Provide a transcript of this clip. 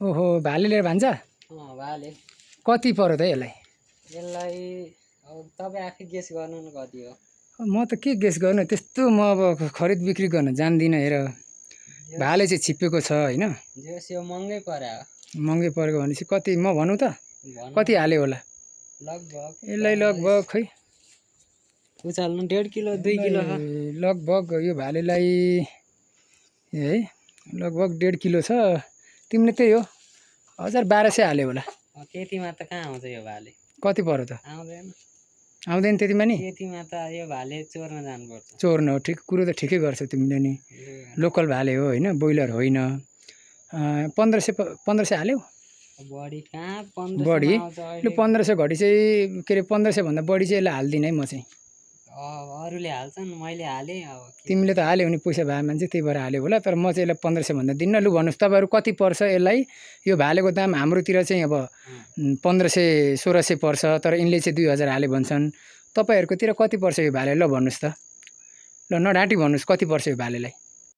ओहो भाले लिएर भान्छ भाले कति पर्यो त यसलाई यसलाई अब तपाईँ आफै गेस गर्नु न कति हो म त के गेस गर्नु त्यस्तो म अब खरिद बिक्री गर्न जान्दिनँ हेर भाले चाहिँ छिप्पेको छ होइन जोस् यो महँगै पर्यो महँगै परेको भनेपछि कति म भनौँ त कति हाल्यो होला लगभग यसलाई लगभग खै उचाल्नु 1.5 किलो 2 किलो छ लगभग यो भालेलाई है लगभग 1.5 किलो छ तिमीले त्यही हो 1200 हाल्यो होला त्यतिमा त कहाँ आउँछ यो भाले कति पर्यो त आउँदैन आउँदैन त्यतिमा नि त्यतिमा त यो भाले चोर्न जानुपर्छ चोर्न हो ठिक कुरो त ठिकै गर्छ तिमीले नि लोकल भाले हो होइन ब्रोइलर होइन 1500 हाल्यौ बढी कहाँ 1500 बढी आउँछ लु 1500 घडी चाहिँ के अरे 1500 भन्दा बढी चाहिँ यसलाई हाल्दिनँ है म चाहिँ अरूले हाल्छन् मैले हालेँ अब तिमीले त हाल्यौ नि पैसा भए मान्छे त्यही भएर हाल्यो होला तर म चाहिँ यसलाई 1500 भन्दा दिन्न लु भन्नुहोस् तपाईँहरू कति पर्छ यसलाई यो भालेको दाम हाम्रोतिर चाहिँ अब 1500 1600 पर्छ तर यिनले चाहिँ 2000 हाले भन्छन् तपाईँहरूकोतिर कति पर्छ यो भाले ल भन्नुहोस् त ल नढाँटी भन्नुहोस् कति पर्छ यो भालेलाई